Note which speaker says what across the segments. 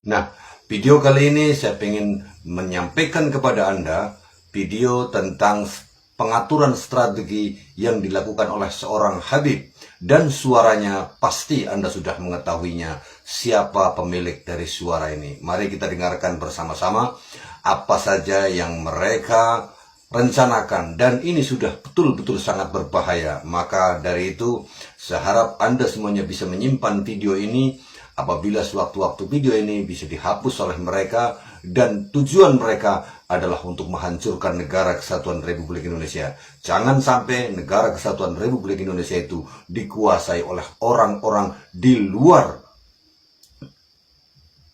Speaker 1: Nah, video kali ini saya ingin menyampaikan kepada Anda video tentang pengaturan strategi yang dilakukan oleh seorang Habib, dan suaranya pasti Anda sudah mengetahuinya siapa pemilik dari suara ini. Mari kita dengarkan bersama-sama apa saja yang mereka rencanakan, dan ini sudah betul-betul sangat berbahaya. Maka dari itu saya harap Anda semuanya bisa menyimpan video ini apabila sewaktu-waktu video ini bisa dihapus oleh mereka, dan tujuan mereka adalah untuk menghancurkan negara kesatuan Republik Indonesia. Jangan sampai negara kesatuan Republik Indonesia itu dikuasai oleh orang-orang di luar.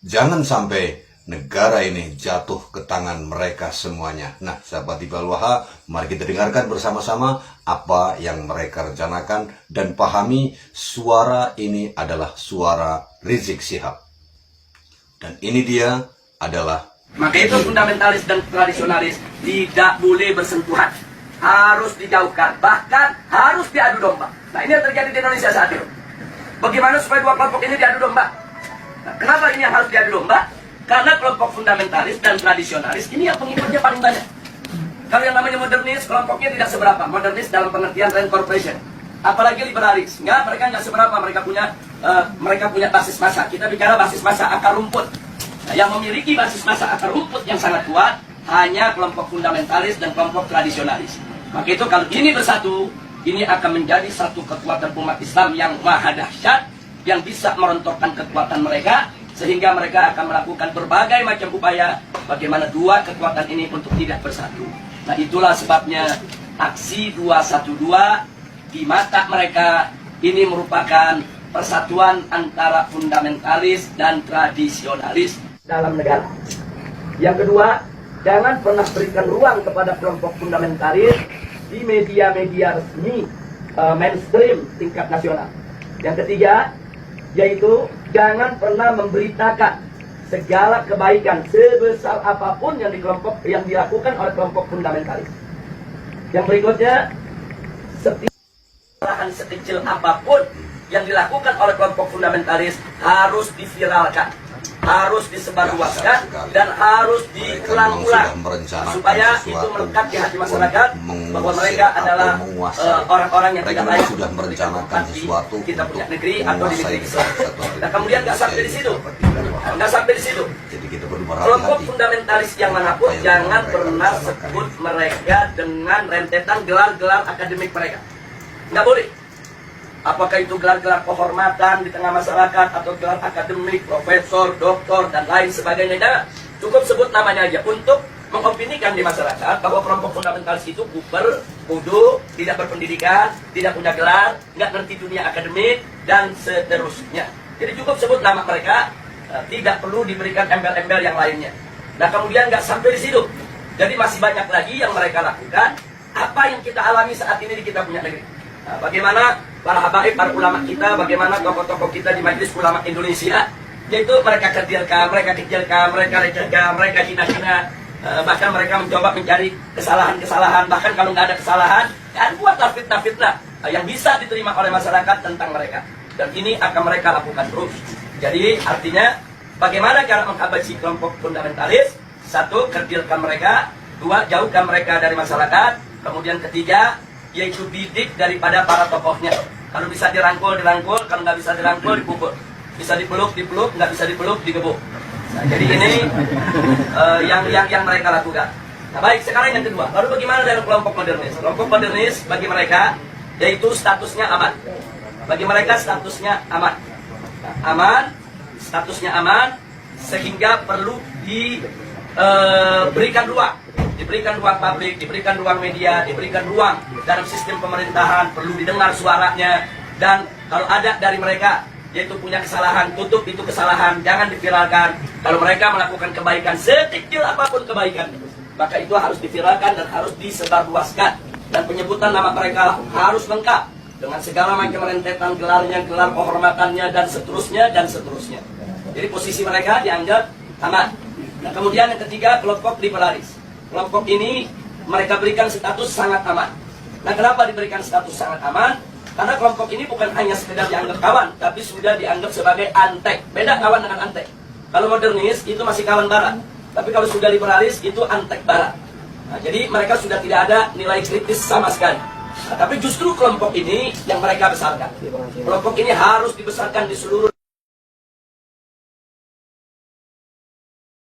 Speaker 1: Jangan sampai negara ini jatuh ke tangan mereka semuanya. Nah, sahabat Iqbal Waha, mari kita dengarkan bersama-sama apa yang mereka rencanakan dan pahami suara ini adalah suara Rizik Syihab. Dan ini dia adalah,
Speaker 2: maka itu fundamentalis dan tradisionalis tidak boleh bersentuhan, harus dijauhkan, bahkan harus diadu domba. Nah, ini yang terjadi di Indonesia saat ini. Bagaimana supaya dua kelompok ini diadu domba? Nah, kenapa ini yang harus diadu domba? Karena kelompok fundamentalis dan tradisionalis ini yang pengikutnya paling banyak. Kalau yang namanya modernis, kelompoknya tidak seberapa. Modernis dalam pengertian rent corporation, apalagi liberalis, mereka nggak seberapa. Mereka punya basis massa. Kita bicara basis massa akar rumput. Nah, yang memiliki basis massa akar rumput yang sangat kuat hanya kelompok fundamentalis dan kelompok tradisionalis. Maka itu kalau ini bersatu, ini akan menjadi satu kekuatan umat Islam yang maha dahsyat, yang bisa merontokkan kekuatan mereka, sehingga mereka akan melakukan berbagai macam upaya bagaimana dua kekuatan ini untuk tidak bersatu. Nah, itulah sebabnya aksi 212 di mata mereka ini merupakan persatuan antara fundamentalis dan tradisionalis dalam negara. Yang kedua, jangan pernah berikan ruang kepada kelompok fundamentalis di media-media resmi mainstream tingkat nasional. Yang ketiga, yaitu jangan pernah memberitakan segala kebaikan sebesar apapun yang dilakukan oleh kelompok fundamentalis. Yang berikutnya, setiap kesalahan sekecil apapun yang dilakukan oleh kelompok fundamentalis harus diviralkan, harus disebarluaskan, dan harus diulang-ulang supaya itu melekat di hati masyarakat bahwa mereka adalah orang-orang yang tidak layak
Speaker 1: sudah merencanakan sesuatu
Speaker 2: kita punya negeri atau di negeri Islam. Nah, kemudian nggak sampai di situ,
Speaker 1: Jadi kita perlu
Speaker 2: kelompok
Speaker 1: berhati-hati.
Speaker 2: fundamentalis yang manapun jangan pernah sebut mereka dengan rentetan gelar-gelar akademik mereka. Nggak boleh. Apakah itu gelar-gelar kehormatan di tengah masyarakat atau gelar akademik, profesor, doktor, dan lain sebagainya. Nah, cukup sebut namanya aja untuk mengopinikan di masyarakat bahwa kelompok fundamentalis itu kuper, bodoh, tidak berpendidikan, tidak punya gelar, nggak ngerti dunia akademik, dan seterusnya. Jadi cukup sebut nama mereka, tidak perlu diberikan embel-embel yang lainnya. Nah, kemudian nggak sampai di situ. Jadi masih banyak lagi yang mereka lakukan. Apa yang kita alami saat ini di kita punya negeri. Nah, bagaimana para habaib, para ulama kita, bagaimana tokoh-tokoh kita di Majelis Ulama Indonesia, yaitu mereka kecilkan, mereka lecehkan, mereka hina-hina, bahkan mereka mencoba mencari kesalahan-kesalahan, bahkan kalau nggak ada kesalahan, buatlah fitnah-fitnah yang bisa diterima oleh masyarakat tentang mereka. Dan ini akan mereka lakukan terus. Jadi artinya bagaimana cara menghabisi kelompok fundamentalis? Satu, kerdilkan mereka. Dua, jauhkan mereka dari masyarakat. Kemudian ketiga, yaitu didik daripada para tokohnya. Kalau bisa dirangkul, kalau nggak bisa dirangkul, dipukul. Bisa dipeluk, nggak bisa dipeluk, digebuk. Nah, jadi ini yang mereka lakukan. Nah, baik, sekarang yang kedua. Lalu bagaimana dengan kelompok modernis? Kelompok modernis bagi mereka, yaitu statusnya aman. Bagi mereka statusnya aman. Nah, aman, statusnya aman, sehingga perlu diberikan ruang. Diberikan ruang publik, diberikan ruang media, diberikan ruang dalam sistem pemerintahan, perlu didengar suaranya. Dan kalau ada dari mereka yaitu punya kesalahan, tutup itu kesalahan, jangan diviralkan. Kalau mereka melakukan kebaikan, sekecil apapun kebaikan, maka itu harus diviralkan dan harus disebarluaskan. Dan penyebutan nama mereka harus lengkap dengan segala macam rentetan gelarnya, gelar kehormatannya, dan seterusnya, dan seterusnya. Jadi posisi mereka dianggap aman. Nah, kemudian yang ketiga, kelompok liberalis. Kelompok ini mereka berikan status sangat aman. Nah, kenapa diberikan status sangat aman? Karena kelompok ini bukan hanya sekedar dianggap kawan, tapi sudah dianggap sebagai antek. Beda kawan dengan antek. Kalau modernis itu masih kawan barat. Tapi kalau sudah liberalis itu antek barat. Nah, jadi mereka sudah tidak ada nilai kritis sama sekali. Nah, tapi justru kelompok ini yang mereka besarkan. Kelompok ini harus dibesarkan di seluruh